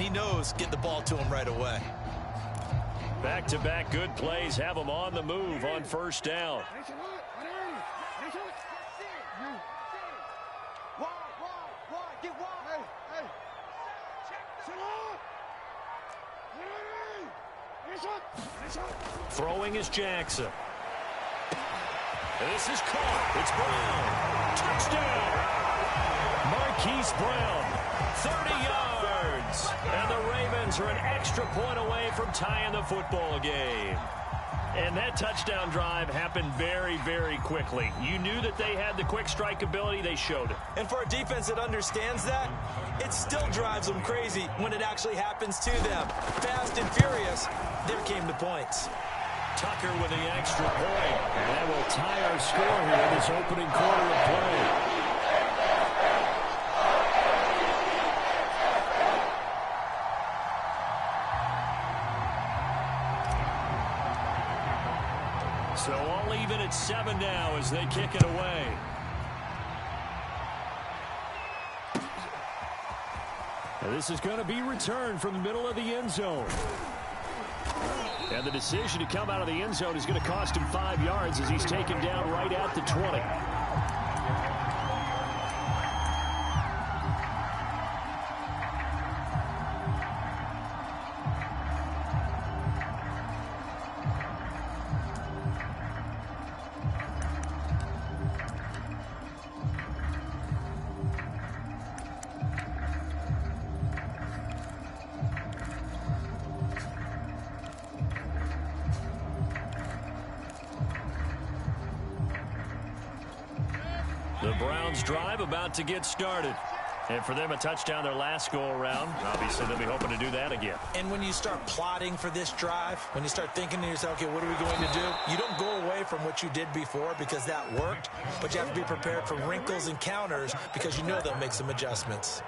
and he knows get the ball to him right away. Back-to-back good plays have him on the move on first down. Throwing is Jackson. This is caught. It's Brown. Touchdown. Marquise Brown, 30 yards. And the Ravens are an extra point away from tying the football game. And that touchdown drive happened very, very quickly. You knew that they had the quick strike ability. They showed it. And for a defense that understands that, it still drives them crazy when it actually happens to them. Fast and furious, there came the points. Tucker with the extra point. And that will tie our score here in this opening quarter of play. So all even at 7 now as they kick it away. And this is going to be returned from the middle of the end zone. And the decision to come out of the end zone is going to cost him 5 yards as he's taken down right at the 20. The Browns drive about to get started. And for them, a touchdown their last go-around. Obviously, they'll be hoping to do that again. And when you start plotting for this drive, when you start thinking to yourself, okay, what are we going to do? You don't go away from what you did before because that worked, but you have to be prepared for wrinkles and counters because you know they'll make some adjustments.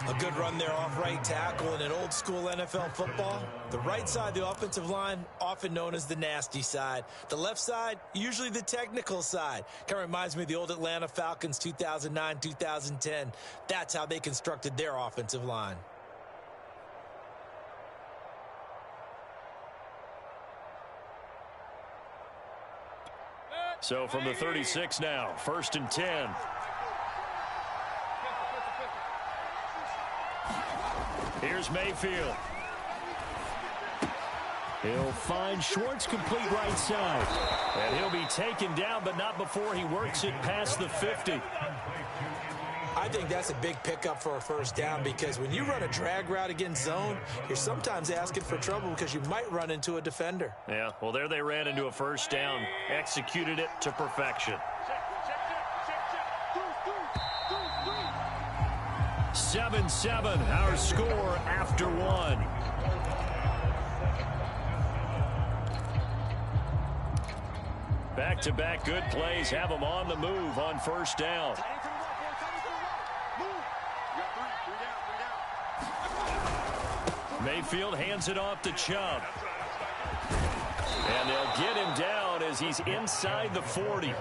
A good run there off right tackle in an old-school NFL football. The right side, the offensive line, often known as the nasty side. The left side, usually the technical side. Kind of reminds me of the old Atlanta Falcons 2009-2010. That's how they constructed their offensive line. So from the 36 now, 1st and 10. Here's Mayfield. He'll find Schwartz complete right side. And he'll be taken down, but not before he works it past the 50. I think that's a big pickup for a first down because when you run a drag route against zone, you're sometimes asking for trouble because you might run into a defender. Yeah, well, there they ran into a first down, executed it to perfection. 7-7, our score after 1. Back-to-back good plays have them on the move on first down. Mayfield hands it off to Chubb. And they'll get him down as he's inside the 40.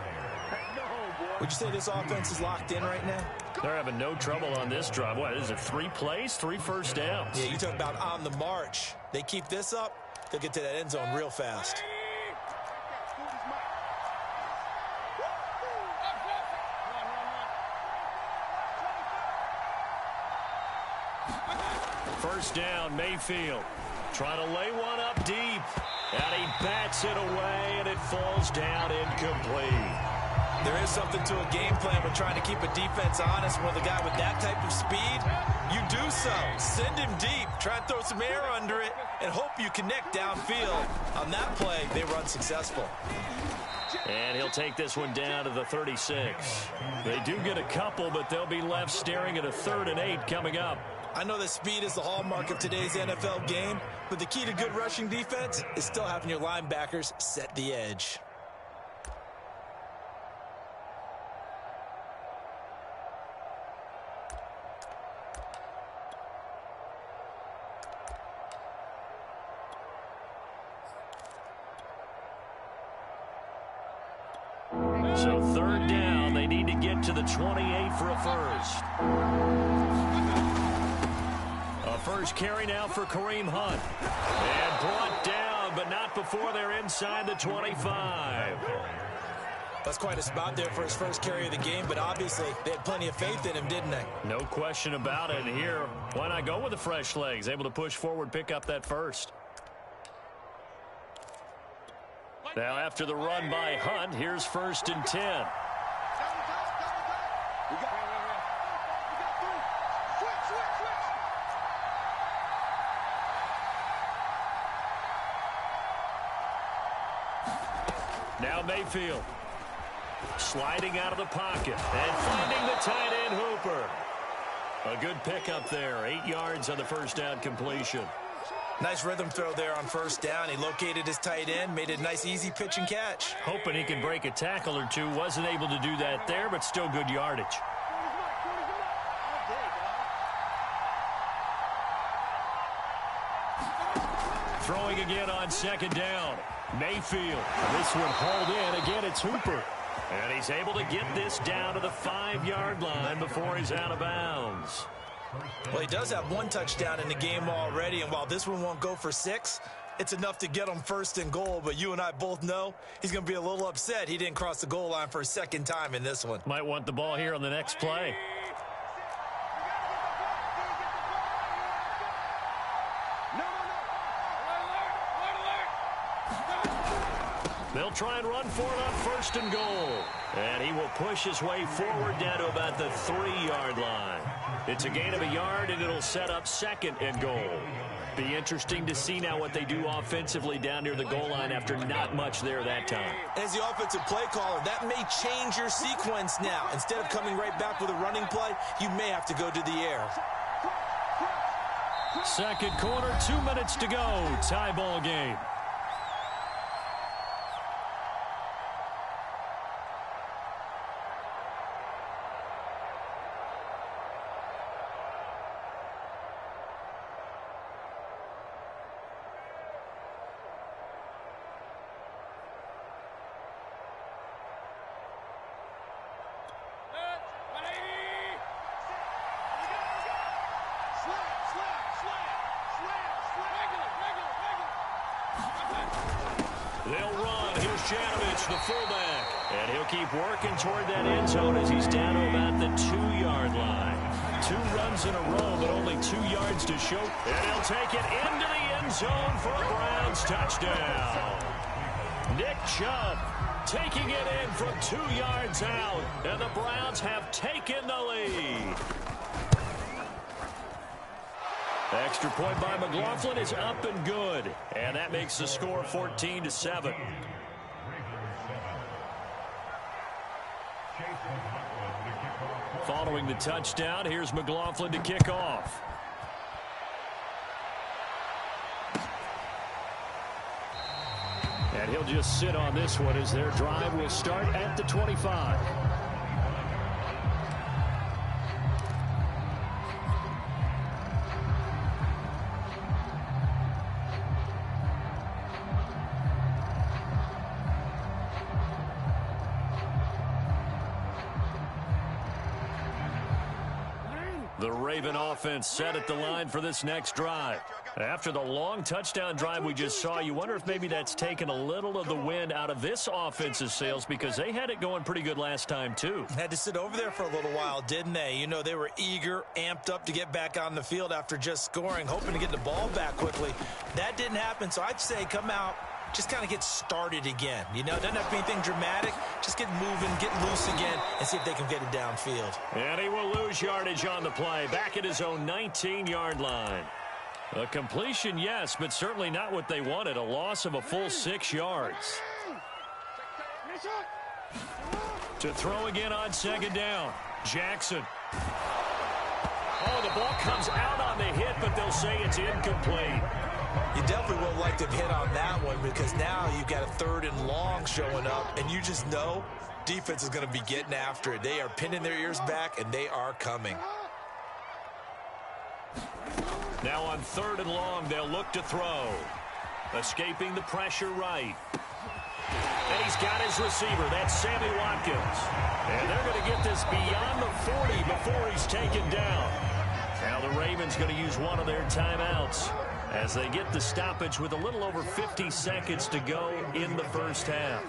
Would you say this offense is locked in right now? They're having no trouble on this drive. What is it, 3 plays, 3 first downs? Yeah, you talk about on the march. They keep this up, they'll get to that end zone real fast. First down, Mayfield. Trying to lay one up deep. And he bats it away, and it falls down incomplete. There is something to a game plan when trying to keep a defense honest. With a guy with that type of speed, you do so. Send him deep, try and throw some air under it, and hope you connect downfield. On that play, they were unsuccessful. And he'll take this one down to the 36. They do get a couple, but they'll be left staring at a 3rd and 8 coming up. I know that speed is the hallmark of today's NFL game, but the key to good rushing defense is still having your linebackers set the edge. So 3rd down, they need to get to the 28 for a first. A First carry now for Kareem Hunt. And brought down, but not before they're inside the 25. That's quite a spot there for his first carry of the game, but obviously they had plenty of faith in him, didn't they? No question about it. And here, why not go with the fresh legs? Able to push forward, pick up that first. Now after the run by Hunt, here's 1st and 10. Now Mayfield. Sliding out of the pocket and finding the tight end Hooper. A good pickup there. 8 yards on the first down completion. Nice rhythm throw there on first down. He located his tight end, made it a nice easy pitch and catch. Hoping he can break a tackle or two. Wasn't able to do that there, but still good yardage. Throwing again on 2nd down. Mayfield. This one hauled in. Again, it's Hooper. And he's able to get this down to the 5-yard line before he's out of bounds. Well, he does have 1 touchdown in the game already, and while this one won't go for 6, it's enough to get him 1st and goal. But you and I both know he's going to be a little upset he didn't cross the goal line for a 2nd time in this one. Might want the ball here on the next play. They'll try and run for it on 1st and goal. And he will push his way forward down to about the 3-yard line. It's a gain of a yard, and it'll set up 2nd and goal. Be interesting to see now what they do offensively down near the goal line after not much there that time. As the offensive play caller, that may change your sequence now. Instead of coming right back with a running play, you may have to go to the air. 2nd quarter, 2 minutes to go. Tie ball game. They'll run. Here's Janovich, the fullback. And he'll keep working toward that end zone as he's down to about the 2-yard line. 2 runs in a row, but only 2 yards to show. And he'll take it into the end zone for a Browns touchdown. Nick Chubb taking it in from 2 yards out. And the Browns have taken the lead. Extra point by McLaughlin is up and good. And that makes the score 14-7. Following the touchdown, here's McLaughlin to kick off. And he'll just sit on this one as their drive will start at the 25. The Raven offense set at the line for this next drive. After the long touchdown drive we just saw, you wonder if maybe that's taken a little of the wind out of this offense's sails because they had it going pretty good last time too. Had to sit over there for a little while, didn't they? You know, they were eager, amped up to get back on the field after just scoring, hoping to get the ball back quickly. That didn't happen, so I'd say come out, just kind of get started again. You know, doesn't have to be anything dramatic. Just get moving, get loose again, and see if they can get it downfield. And he will lose yardage on the play, back at his own 19-yard line. A completion, yes, but certainly not what they wanted. A loss of a full 6 yards. To throw again on 2nd down. Jackson. Oh, the ball comes out on the hit, but they'll say it's incomplete. You definitely would like to hit on that one because now you've got a 3rd and long showing up, and you just know defense is going to be getting after it. They are pinning their ears back, and they are coming. Now on 3rd and long, they'll look to throw. Escaping the pressure right. And he's got his receiver. That's Sammy Watkins. And they're going to get this beyond the 40 before he's taken down. Now the Ravens going to use one of their timeouts as they get the stoppage with a little over 50 seconds to go in the first half.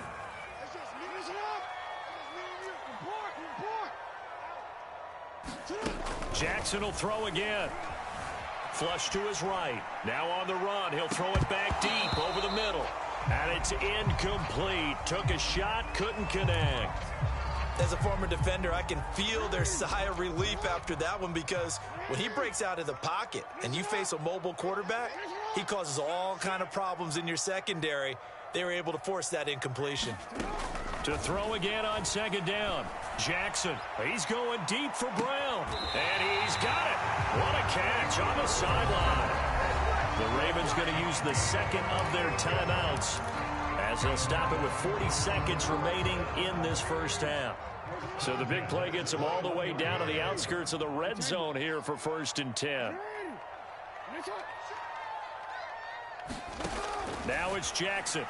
Jackson will throw again. Flush to his right. Now on the run. He'll throw it back deep over the middle. And it's incomplete. Took a shot, couldn't connect. As a former defender, I can feel their sigh of relief after that one, because when he breaks out of the pocket and you face a mobile quarterback, he causes all kind of problems in your secondary. They were able to force that incompletion. To throw again on second down. Jackson, he's going deep for Brown. And he's got it. What a catch on the sideline. The Ravens going to use the second of their timeouts as they'll stop it with 40 seconds remaining in this first half. So the big play gets them all the way down to the outskirts of the red zone here for 1st and 10. Now it's Jackson.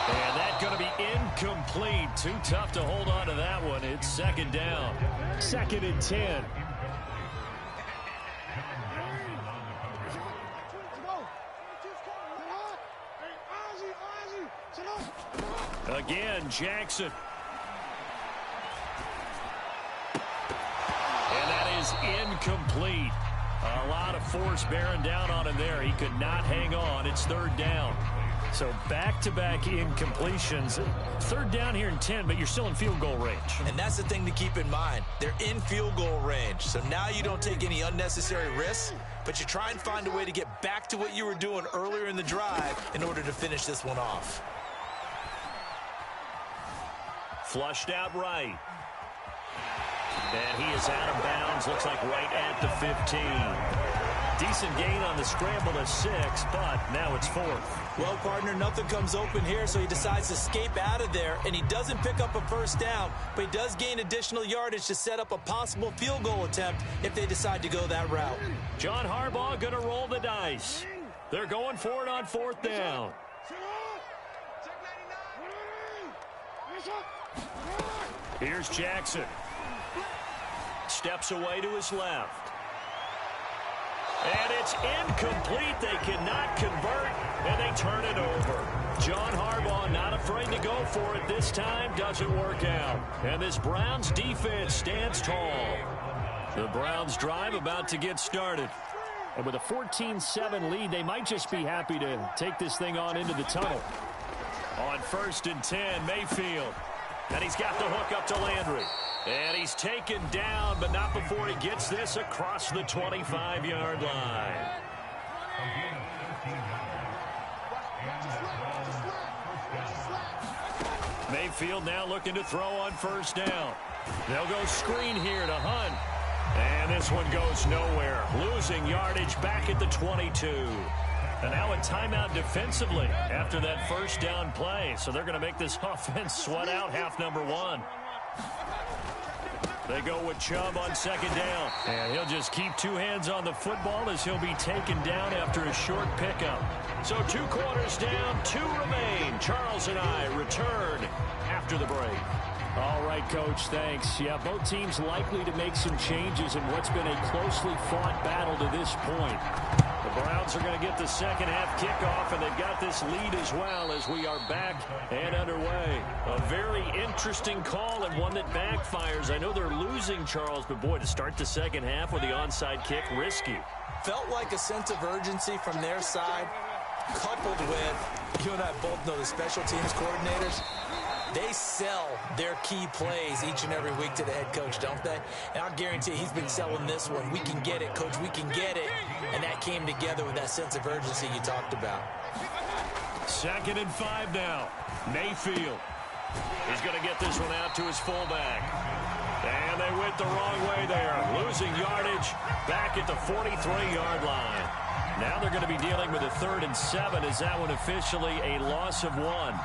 And that's going to be incomplete. Too tough to hold on to that one. It's second down. 2nd and 10. Again, Jackson. And that is incomplete. A lot of force bearing down on him there. He could not hang on. It's 3rd down. So back-to-back incompletions. 3rd down here in 10, but you're still in field goal range. And that's the thing to keep in mind. They're in field goal range. So now you don't take any unnecessary risks, but you try and find a way to get back to what you were doing earlier in the drive in order to finish this one off. Flushed out right. And he is out of bounds. Looks like right at the 15. Decent gain on the scramble to 6, but now it's 4th. Well, partner, nothing comes open here, so he decides to escape out of there, and he doesn't pick up a first down, but he does gain additional yardage to set up a possible field goal attempt if they decide to go that route. John Harbaugh going to roll the dice. They're going for it on 4th down. Here's Jackson. Steps away to his left. And it's incomplete. They cannot convert, and they turn it over. John Harbaugh not afraid to go for it this time. Doesn't work out. And this Browns defense stands tall. The Browns drive about to get started. And with a 14-7 lead, they might just be happy to take this thing on into the tunnel. On 1st and 10, Mayfield. And he's got the hook up to Landry. And he's taken down, but not before he gets this across the 25-yard line. Mayfield now looking to throw on 1st down. They'll go screen here to Hunt. And this one goes nowhere. Losing yardage back at the 22. And now a timeout defensively after that 1st down play. So they're going to make this offense sweat out half number 1. They go with Chubb on 2nd down. And he'll just keep 2 hands on the football as he'll be taken down after a short pickup. So 2 quarters down, 2 remain. Charles and I return after the break. All right, Coach, thanks. Yeah, both teams likely to make some changes in what's been a closely fought battle to this point. The Browns are going to get the second half kickoff, and they've got this lead as well as we are back and underway. A very interesting call and one that backfires. I know they're losing, Charles, but boy, to start the second half with the onside kick, risky. Felt like a sense of urgency from their side, coupled with, you and I both know the special teams coordinators, they sell their key plays each and every week to the head coach, don't they? And I'll guarantee he's been selling this one. We can get it, Coach. We can get it. And that came together with that sense of urgency you talked about. 2nd and 5 now. Mayfield. He's going to get this one out to his fullback. And they went the wrong way there. Losing yardage back at the 43-yard line. Now they're going to be dealing with a 3rd and 7. Is that one officially a loss of 1?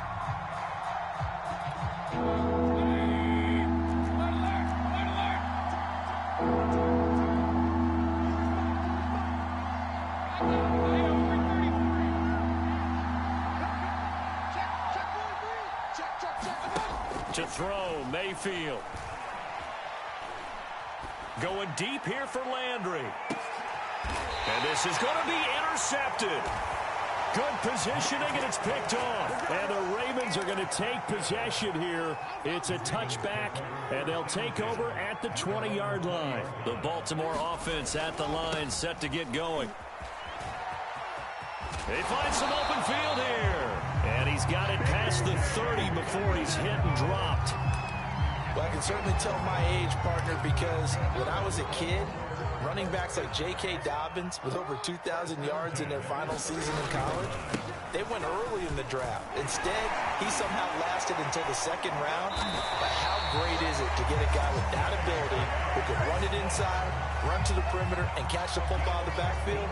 To throw, Mayfield. Going deep here for Landry. And this is going to be intercepted. Good positioning, and it's picked off. And the Ravens are going to take possession here. It's a touchback, and they'll take over at the 20-yard line. The Baltimore offense at the line, set to get going. They find some open field here. And he's got it past the 30 before he's hit and dropped. Well, I can certainly tell my age, partner, because when I was a kid, running backs like J.K. Dobbins with over 2,000 yards in their final season in college, they went early in the draft. Instead, he somehow lasted until the second round. But how great is it to get a guy with that ability who can run it inside, run to the perimeter, and catch the football in the backfield?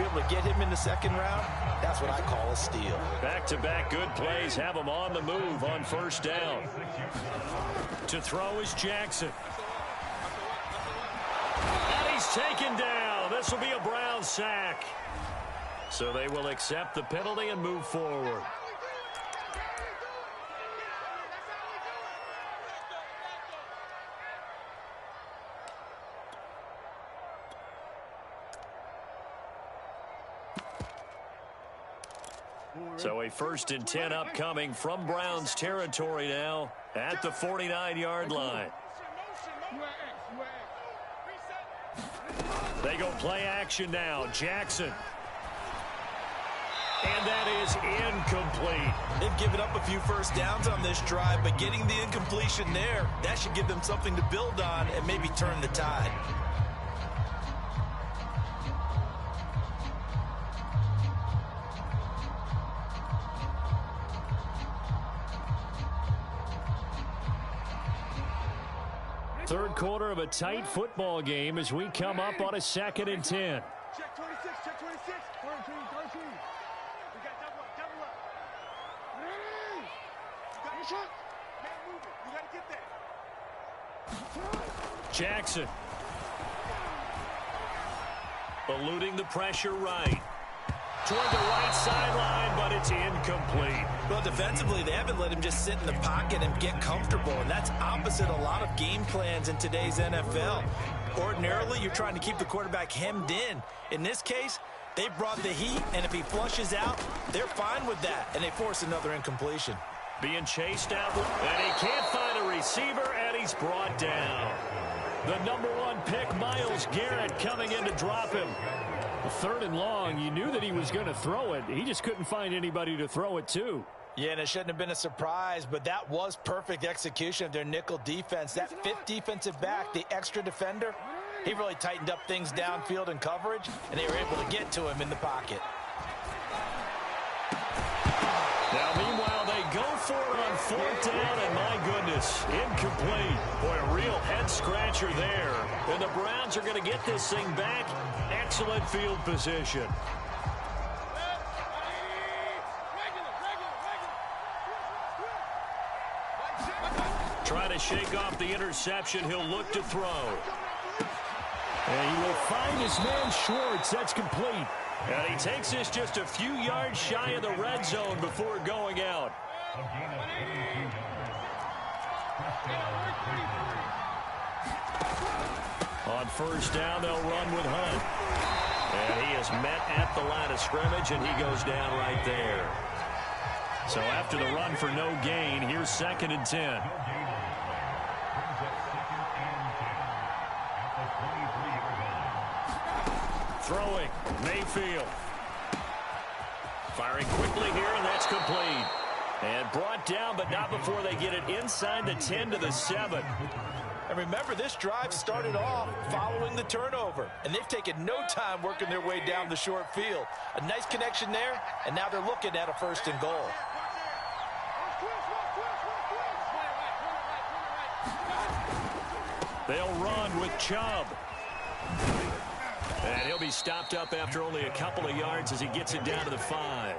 Be able to get him in the second round, that's what I call a steal. Back-to-back good plays have him on the move on first down. To throw is Jackson. And he's taken down. This will be a Brown sack. So they will accept the penalty and move forward. So a 1st and 10 upcoming from Browns territory now at the 49-yard line. They go play action now. Jackson. And that is incomplete. They've given up a few first downs on this drive, but getting the incompletion there, that should give them something to build on and maybe turn the tide. Third quarter of a tight football game as we come up on a 2nd and 10. Check 26, check 26. 13. We got double up. Ready? You got your shot? Can't move it. You got to get there. Jackson. Eluding the pressure right. Toward the right sideline, but it's incomplete. Well, defensively, they haven't let him just sit in the pocket and get comfortable, and that's opposite a lot of game plans in today's NFL. Ordinarily, you're trying to keep the quarterback hemmed in. In this case, they brought the heat, and if he flushes out, they're fine with that, and they force another incompletion. Being chased out, and he can't find a receiver, and he's brought down. The #1 pick, Myles Garrett, coming in to drop him. 3rd and long, you knew that he was going to throw it. He just couldn't find anybody to throw it to. Yeah, and it shouldn't have been a surprise, but that was perfect execution of their nickel defense. That 5th defensive back, the extra defender, he really tightened up things downfield in coverage, and they were able to get to him in the pocket. Now, meanwhile, they go for it on 4th down, and my goodness, incomplete. Boy, a real head-scratcher there. And the Browns are going to get this thing back. Excellent field position. Trying to shake off the interception. He'll look to throw. And he will find his man Schwartz. That's complete. And he takes this just a few yards shy of the red zone before going out. On 1st down, they'll run with Hunt. And he is met at the line of scrimmage, and he goes down right there. So after the run for no gain, here's 2nd and 10. Throwing, Mayfield. Firing quickly here, and that's complete. And brought down, but not before they get it inside the 10 to the 7. And remember, this drive started off following the turnover, and they've taken no time working their way down the short field. A nice connection there, and now they're looking at a 1st and goal. They'll run with Chubb. And he'll be stopped up after only a couple of yards as he gets it down to the 5.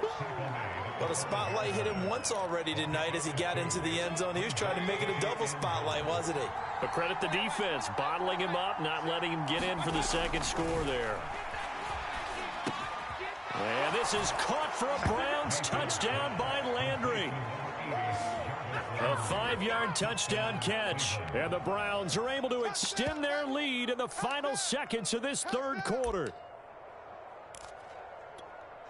Well, the spotlight hit him once already tonight as he got into the end zone. He was trying to make it a double spotlight, wasn't he? But credit the defense, bottling him up, not letting him get in for the 2nd score there. And this is caught for a Browns touchdown by Landry. A 5-yard touchdown catch. And the Browns are able to extend their lead in the final seconds of this third quarter.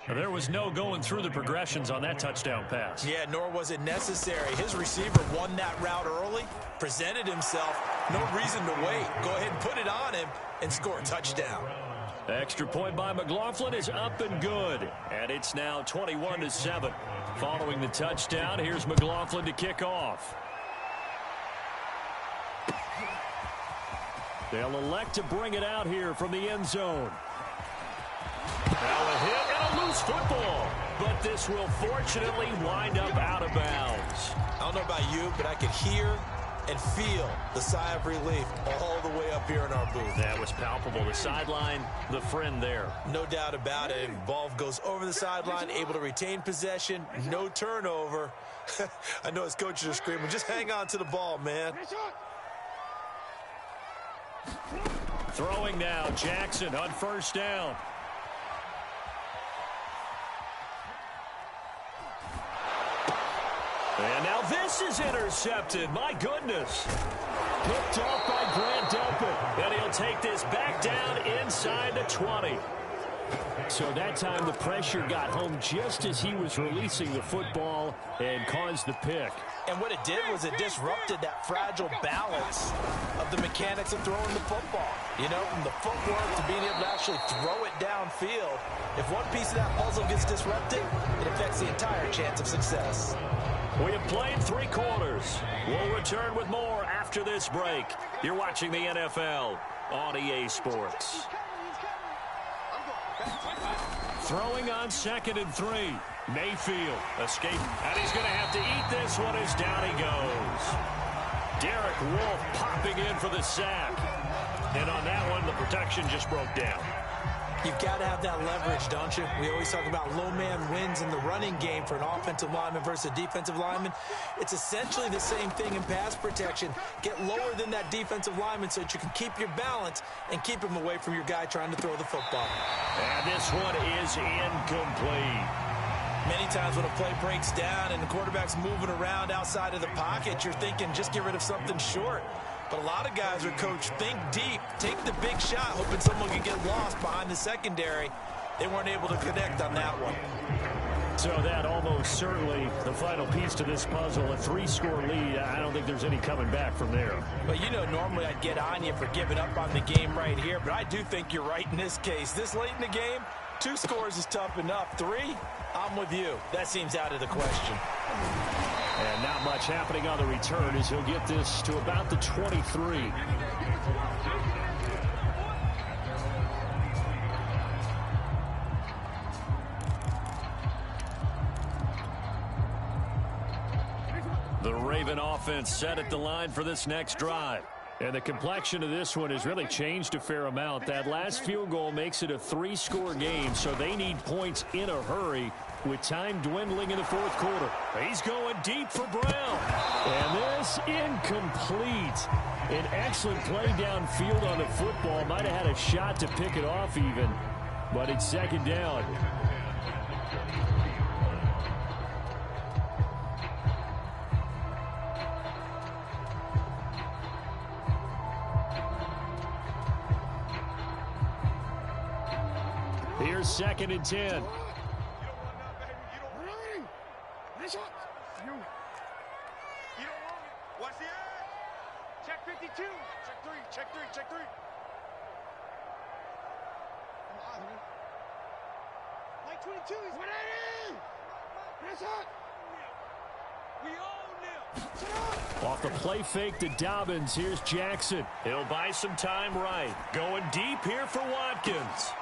There was no going through the progressions on that touchdown pass. Yeah, nor was it necessary. His receiver won that route early, presented himself. No reason to wait. Go ahead and put it on him and score a touchdown. Extra point by McLaughlin is up and good. And it's now 21-7. Following the touchdown, here's McLaughlin to kick off. They'll elect to bring it out here from the end zone. Now a hit and a loose football. But this will fortunately wind up out of bounds. I don't know about you, but I could hear and feel the sigh of relief all the way up here in our booth. That was palpable. The sideline, the friend there. No doubt about it. Ball goes over the sideline, able to retain possession, no turnover. I know his coaches are screaming, just hang on to the ball, man. Throwing now, Jackson on first down. And now this is intercepted. My goodness. Picked off by Grant Delpit. And he'll take this back down inside the 20. So that time the pressure got home just as he was releasing the football and caused the pick. And what it did was it disrupted that fragile balance of the mechanics of throwing the football. You know, from the footwork to being able to actually throw it downfield. If one piece of that puzzle gets disrupted, it affects the entire chance of success. We have played 3 quarters. We'll return with more after this break. You're watching the NFL on EA Sports. Throwing on 2nd and 3. Mayfield escape. And he's going to have to eat this one as down he goes. Derek Wolfe popping in for the sack. And on that one, the protection just broke down. You've got to have that leverage, don't you? We always talk about low man wins in the running game for an offensive lineman versus a defensive lineman. It's essentially the same thing in pass protection. Get lower than that defensive lineman so that you can keep your balance and keep him away from your guy trying to throw the football. And this one is incomplete. Many times when a play breaks down and the quarterback's moving around outside of the pocket, you're thinking just get rid of something short. But a lot of guys are coached, think deep, take the big shot, hoping someone can get lost behind the secondary. They weren't able to connect on that one. So that almost certainly the final piece to this puzzle, a 3-score lead. I don't think there's any coming back from there. But you know, normally I'd get on you for giving up on the game right here, but I do think you're right in this case. This late in the game, 2 scores is tough enough. 3, I'm with you. That seems out of the question. And not much happening on the return as he'll get this to about the 23. The Raven offense set at the line for this next drive. And the complexion of this one has really changed a fair amount. That last field goal makes it a 3-score game, so they need points in a hurry with time dwindling in the 4th quarter. He's going deep for Brown. And this incomplete. An excellent play downfield on the football. Might have had a shot to pick it off even, but it's 2nd down. Here's 2nd and 10. You don't want that, baby. You don't want it. You don't want it. Watch the edge. Check 52. Check 3. Check 3. Check 3. Like 22 is 180. Press up. We own them. Off the play fake to Dobbins, here's Jackson. He'll buy some time right. Going deep here for Watkins.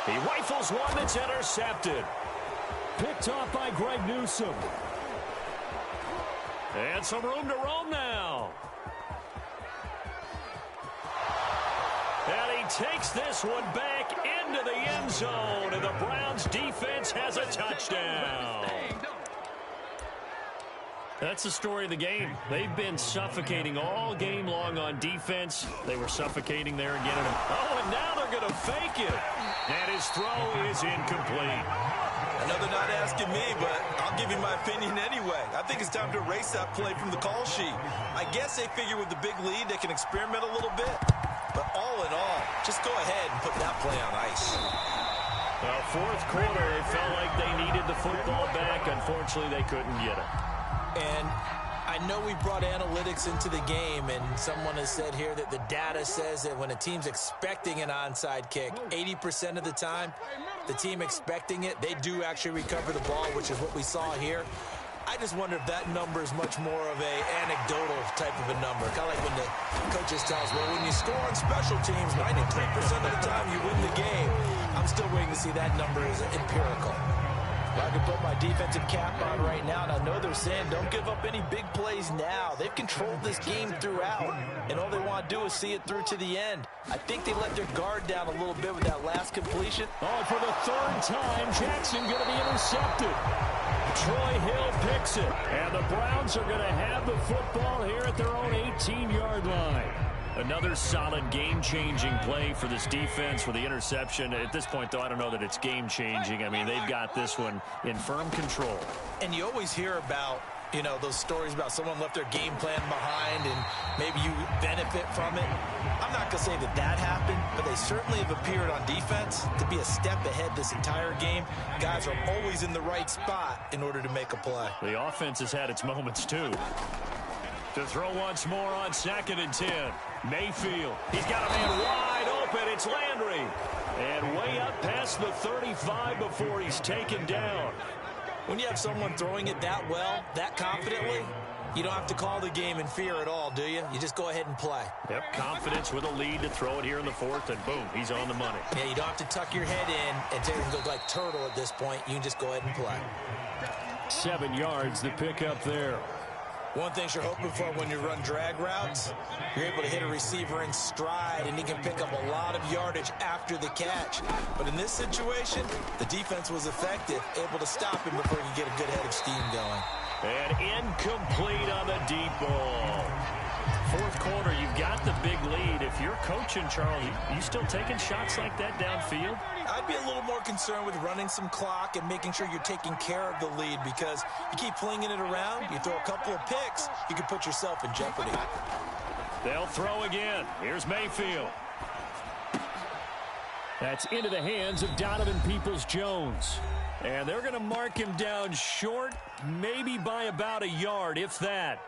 He rifles one that's intercepted. Picked off by Greg Newsome. And some room to roam now. And he takes this one back into the end zone. And the Browns defense has a touchdown. That's the story of the game. They've been suffocating all game long on defense. They were suffocating there again. Oh, and now they're going to fake it. And his throw is incomplete. I know they're not asking me, but I'll give you my opinion anyway. I think it's time to erase that play from the call sheet. I guess they figure with the big lead they can experiment a little bit. But all in all, just go ahead and put that play on ice. Well, fourth quarter, they felt like they needed the football back. Unfortunately, they couldn't get it. And I know we brought analytics into the game, and someone has said here that the data says that when a team's expecting an onside kick, 80% of the time, the team expecting it, they do actually recover the ball, which is what we saw here. I just wonder if that number is much more of a anecdotal type of a number. Kind of like when the coaches tell us, well, when you score on special teams, 93% of the time you win the game. I'm still waiting to see that number is empirical. I can put my defensive cap on right now, and I know they're saying don't give up any big plays now. They've controlled this game throughout, and all they want to do is see it through to the end. I think they let their guard down a little bit with that last completion. Oh, for the third time, Jackson going to be intercepted. Troy Hill picks it, and the Browns are going to have the football here at their own 18-yard line. Another solid game-changing play for this defense with the interception. At this point, though, I don't know that it's game-changing. I mean, they've got this one in firm control. And you always hear about, you know, those stories about someone left their game plan behind and maybe you benefit from it. I'm not going to say that that happened, but they certainly have appeared on defense to be a step ahead this entire game. Guys are always in the right spot in order to make a play. The offense has had its moments, too. To throw once more on 2nd and 10. Mayfield. He's got a man wide open. It's Landry. And way up past the 35 before he's taken down. When you have someone throwing it that well, that confidently, you don't have to call the game in fear at all, do you? You just go ahead and play. Yep, confidence with a lead to throw it here in the fourth, and boom, he's on the money. Yeah, you don't have to tuck your head in and take it and go like turtle at this point. You can just go ahead and play. 7 yards, the pickup there. One thing you're hoping for when you run drag routes, you're able to hit a receiver in stride, and he can pick up a lot of yardage after the catch. But in this situation, the defense was effective, able to stop him before he could get a good head of steam going. And incomplete on the deep ball. Fourth quarter, you've got the big lead. If you're coaching, Charles, you still taking shots like that downfield? I'd be a little more concerned with running some clock and making sure you're taking care of the lead, because you keep flinging it around, you throw a couple of picks, you can put yourself in jeopardy. They'll throw again. Here's Mayfield. That's into the hands of Donovan Peoples-Jones. And they're going to mark him down short, maybe by about a yard, if that.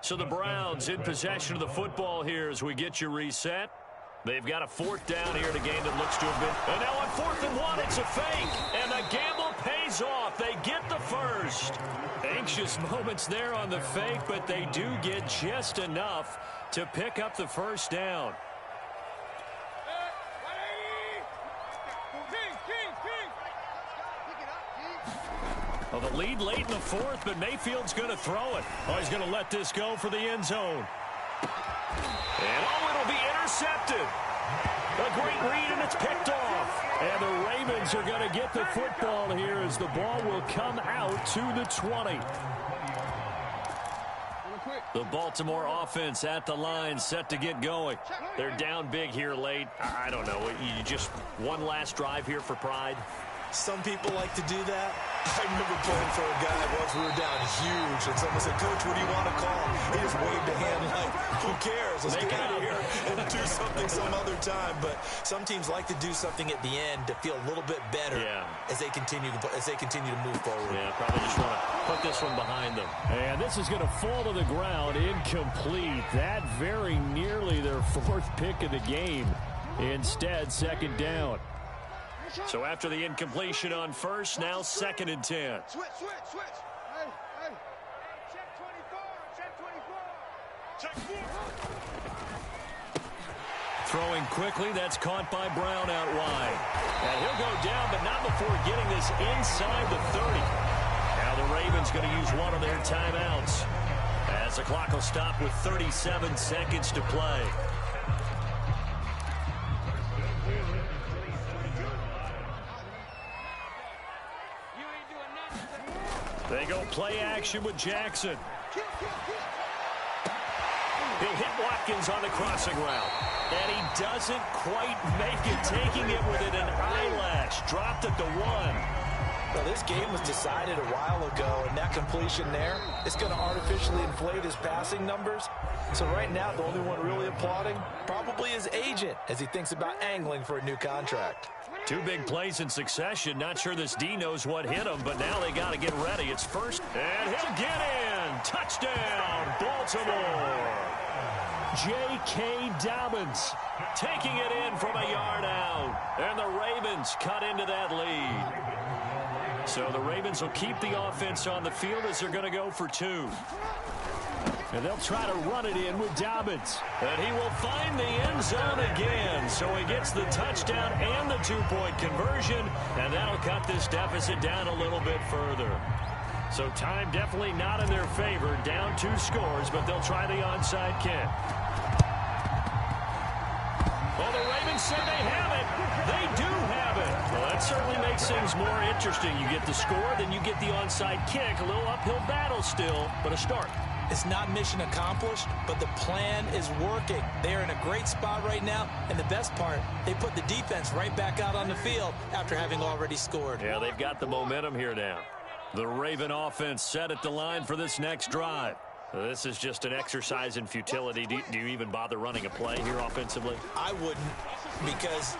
So the Browns in possession of the football here as we get you reset. They've got a 4th down here in a game that looks to have been. And now on 4th and 1, it's a fake. And the gamble pays off. They get the first. Anxious moments there on the fake, but they do get just enough to pick up the first down. Well, the lead late in the 4th, but Mayfield's going to throw it. Oh, he's going to let this go for the end zone. And, oh, it'll be intercepted. A great read, and it's picked off. And the Ravens are going to get the football here as the ball will come out to the 20. The Baltimore offense at the line, set to get going. They're down big here late. I don't know. You just one last drive here for pride. Some people like to do that. I remember playing for a guy once we were down huge, and someone said, "Coach, what do you want to call?" He just waved a hand like, "Who cares? Let's get out of here and do something some other time." But some teams like to do something at the end to feel a little bit better as they continue to move forward. Yeah, probably just want to put this one behind them. And this is going to fall to the ground, incomplete. That very nearly their 4th pick of the game. Instead, 2nd down. So after the incompletion on 1st, now 2nd and 10. Switch. Hey. Check 24. Check 4. Throwing quickly, that's caught by Brown out wide. And he'll go down, but not before getting this inside the 30. Now the Ravens going to use one of their timeouts, as the clock will stop with 37 seconds to play. They go play action with Jackson. He'll hit Watkins on the crossing route. And he doesn't quite make it, taking it within an eyelash. Dropped at the 1. Well, this game was decided a while ago, and that completion there is going to artificially inflate his passing numbers. So right now, the only one really applauding probably his agent as he thinks about angling for a new contract. 2 big plays in succession. Not sure this D knows what hit him, but now they got to get ready. It's first, and he'll get in. Touchdown, Baltimore. J.K. Dobbins taking it in from a yard out. And the Ravens cut into that lead. So the Ravens will keep the offense on the field as they're going to go for 2. And they'll try to run it in with Dobbins. And he will find the end zone again. So he gets the touchdown and the 2-point conversion. And that'll cut this deficit down a little bit further. So time definitely not in their favor. Down 2 scores, but they'll try the onside kick. Well, the Ravens say they have it. They do have it. Well, that certainly makes things more interesting. You get the score, then you get the onside kick. A little uphill battle still, but a start. It's not mission accomplished, but the plan is working. They're in a great spot right now, and the best part, they put the defense right back out on the field after having already scored. Yeah, they've got the momentum here now. The Raven offense set at the line for this next drive. This is just an exercise in futility. Do you even bother running a play here offensively? I wouldn't, because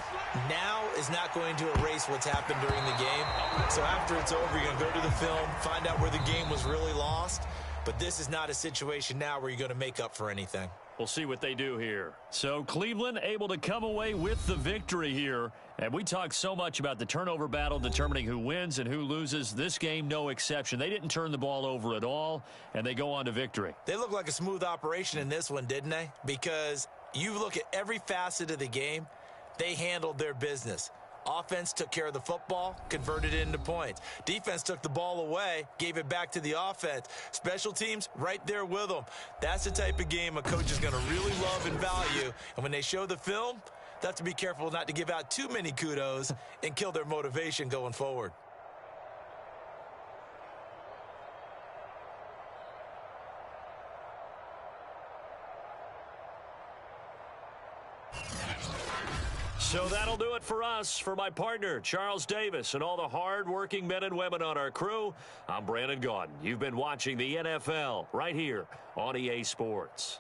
now is not going to erase what's happened during the game. So after it's over, you're going to go to the film, find out where the game was really lost. But this is not a situation now where you're going to make up for anything. We'll see what they do here. So Cleveland able to come away with the victory here. And we talk so much about the turnover battle determining who wins and who loses. This game, no exception. They didn't turn the ball over at all, and they go on to victory. They look like a smooth operation in this one, didn't they? Because you look at every facet of the game, they handled their business. Offense took care of the football, converted it into points. Defense took the ball away, gave it back to the offense. Special teams, right there with them. That's the type of game a coach is going to really love and value. And when they show the film, they have to be careful not to give out too many kudos and kill their motivation going forward. So that'll do it for us. For my partner, Charles Davis, and all the hard-working men and women on our crew, I'm Brandon Gaudin. You've been watching the NFL right here on EA Sports.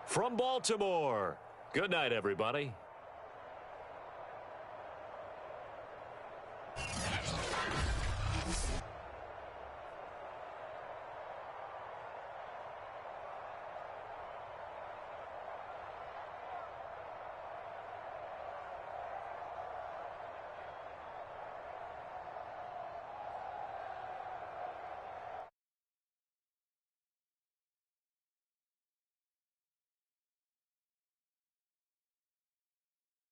From Baltimore, good night, everybody.